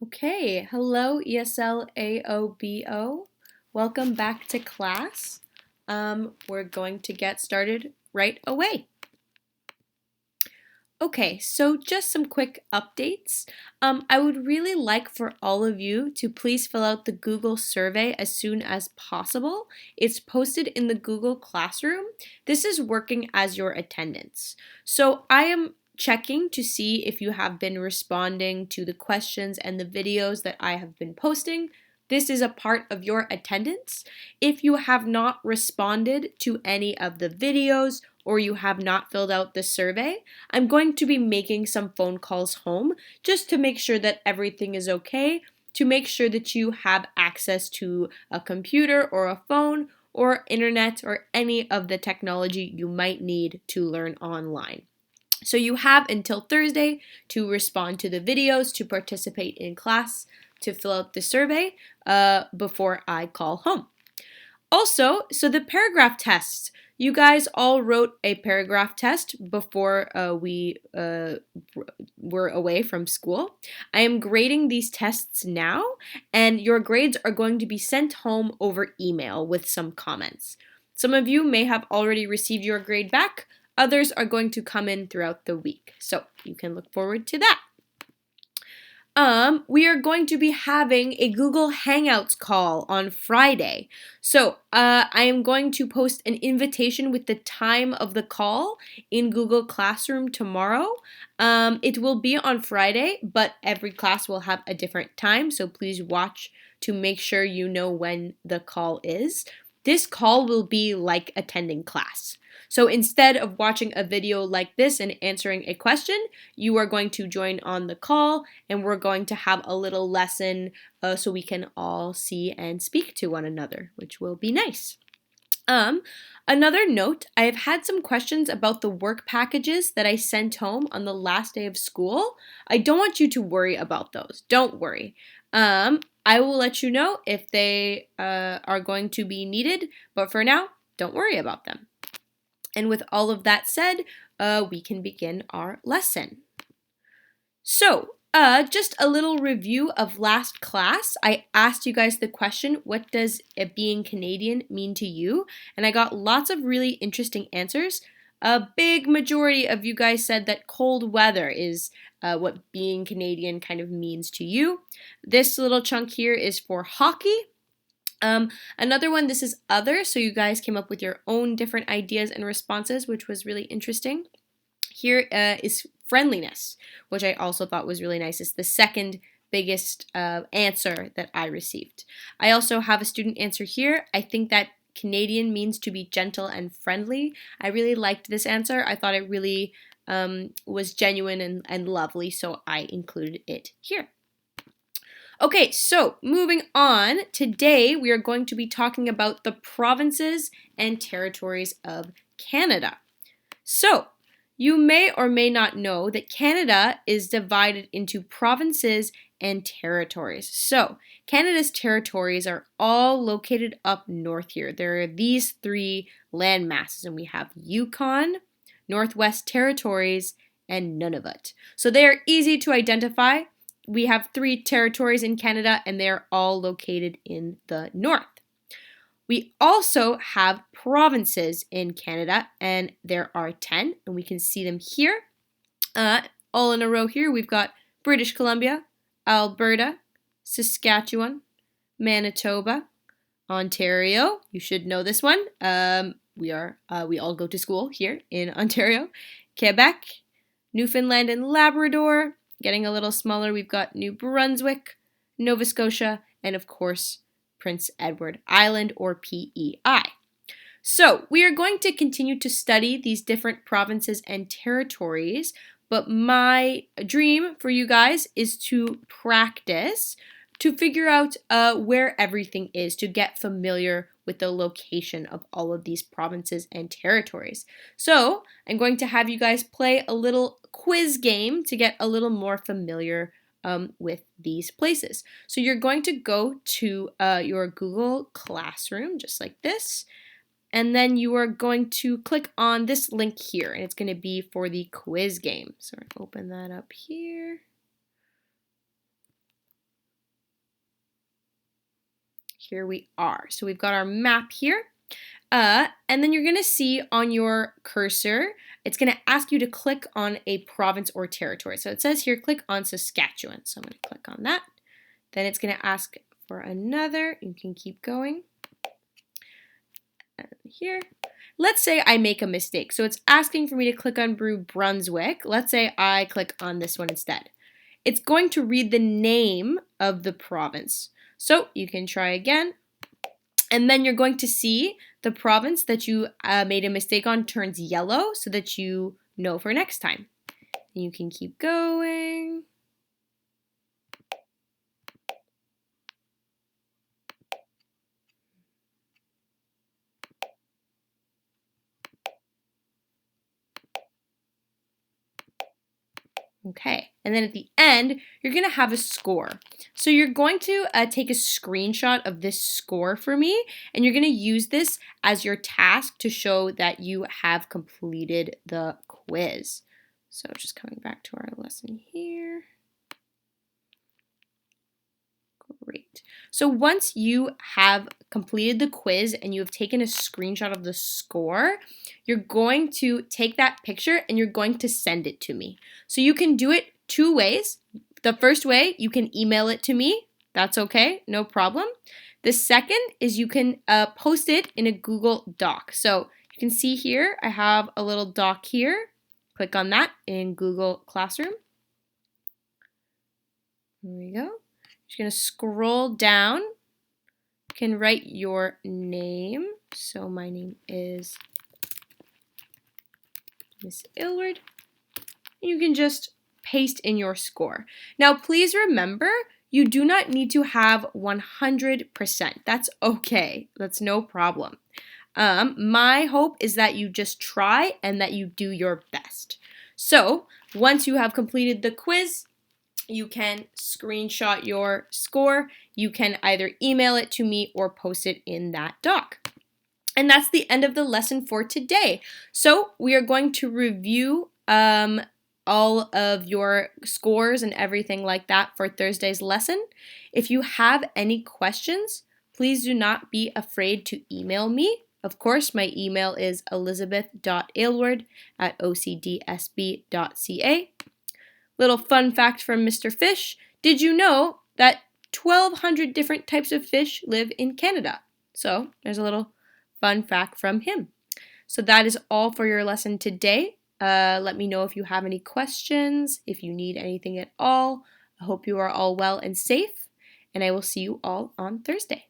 Okay, hello ESLAO. Welcome back to class. We're going to get started right away. Okay, so just some quick updates. I would really like for all of you to please fill out the Google survey as soon as possible. It's posted in the Google Classroom. This is working as your attendance. So I am checking to see if you have been responding to the questions and the videos that I have been posting. This is a part of your attendance. If you have not responded to any of the videos or you have not filled out the survey, I'm going to be making some phone calls home just to make sure that everything is okay, to make sure that you have access to a computer or a phone or internet or any of the technology you might need to learn online. So you have until Thursday to respond to the videos, to participate in class, to fill out the survey before I call home. Also, so the paragraph tests. You guys all wrote a paragraph test before we were away from school. I am grading these tests now, and your grades are going to be sent home over email with some comments. Some of you may have already received your grade back. Others are going to come in throughout the week, so you can look forward to that. We are going to be having a Google Hangouts call on Friday. So, I am going to post an invitation with the time of the call in Google Classroom tomorrow. It will be on Friday, but every class will have a different time, so please watch to make sure you know when the call is. This call will be like attending class. So instead of watching a video like this and answering a question, you are going to join on the call and we're going to have a little lesson so we can all see and speak to one another, which will be nice. Another note, I have had some questions about the work packages that I sent home on the last day of school. I don't want you to worry about those. Don't worry. I will let you know if they are going to be needed, but for now, don't worry about them. And with all of that said, we can begin our lesson. So, just a little review of last class. I asked you guys the question, what does being Canadian mean to you? And I got lots of really interesting answers. A big majority of you guys said that cold weather is what being Canadian kind of means to you. This little chunk here is for hockey. Another one, this is other, so you guys came up with your own different ideas and responses, which was really interesting. Here is friendliness, which I also thought was really nice. It's the second biggest answer that I received. I also have a student answer here. I think that Canadian means to be gentle and friendly. I really liked this answer. I thought it really was genuine and lovely, so I included it here. Okay, so moving on, today we are going to be talking about the provinces and territories of Canada. So, you may or may not know that Canada is divided into provinces and territories. So, Canada's territories are all located up north here. There are these three land masses, and we have Yukon, Northwest Territories, and Nunavut. So they are easy to identify. We have three territories in Canada, and they're all located in the north. We also have provinces in Canada, and there are 10, and we can see them here. All in a row here, we've got British Columbia, Alberta, Saskatchewan, Manitoba, Ontario. You should know this one. We all go to school here in Ontario. Quebec, Newfoundland and Labrador. Getting a little smaller, we've got New Brunswick, Nova Scotia, and of course, Prince Edward Island, or PEI. So, we are going to continue to study these different provinces and territories, but my dream for you guys is to practice, to figure out where everything is, to get familiar with the location of all of these provinces and territories. So, I'm going to have you guys play a little quiz game to get a little more familiar with these places. So you're going to go to your Google Classroom, just like this, and then you are going to click on this link here, and it's going to be for the quiz game. So open that up here. here we are. So we've got our map here. And then you're going to see on your cursor, it's going to ask you to click on a province or territory. So it says here, click on Saskatchewan. So I'm going to click on that. Then it's going to ask for another. You can keep going. And here. Let's say I make a mistake. So it's asking for me to click on New Brunswick. Let's say I click on this one instead. It's going to read the name of the province. So you can try again. And then you're going to see the province that you made a mistake on turns yellow so that you know for next time. And you can keep going. Okay, and then at the end, you're going to have a score. So you're going to take a screenshot of this score for me, and you're going to use this as your task to show that you have completed the quiz. So just coming back to our lesson here. Great. So once you have completed the quiz and you have taken a screenshot of the score, you're going to take that picture and you're going to send it to me. So you can do it two ways. The first way, you can email it to me. That's okay, no problem. The second is you can post it in a Google Doc. So you can see here, I have a little doc here. Click on that in Google Classroom. There we go. Just going to scroll down. You can write your name. So my name is Miss Aylward. You can just paste in your score. Now, please remember, you do not need to have 100%. That's okay. That's no problem. My hope is that you just try and that you do your best. So once you have completed the quiz, you can screenshot your score. You can either email it to me or post it in that doc. And that's the end of the lesson for today. So we are going to review all of your scores and everything like that for Thursday's lesson. If you have any questions, please do not be afraid to email me. Of course, my email is elizabeth.aylward@ocdsb.ca. Little fun fact from Mr. Fish. Did you know that 1,200 different types of fish live in Canada? So there's a little fun fact from him. So that is all for your lesson today. Let me know if you have any questions, if you need anything at all. I hope you are all well and safe, and I will see you all on Thursday.